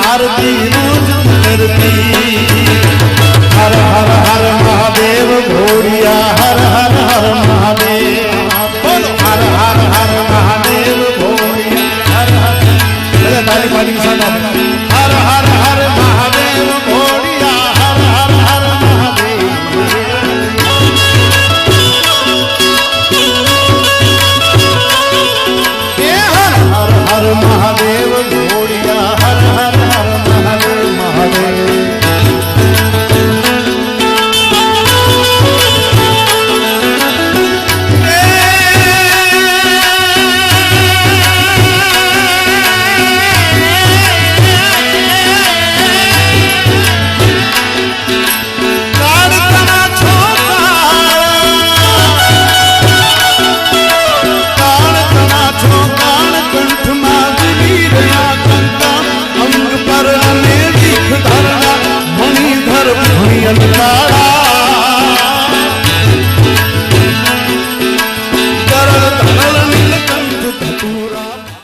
आरती रोज करती। हर हर हर महादेव घोड़िया हर हर हर महादेव बोलो हर हर हर महादेव घोड़िया हर हर ताली पाली के साथ हर हर हर महादेव घोड़िया हर हर हर महादेव हर हर हर महादेव घोड़िया हर हर हर महादेव महादेव अंग पर अनेक धरना मणिधर भुनियन का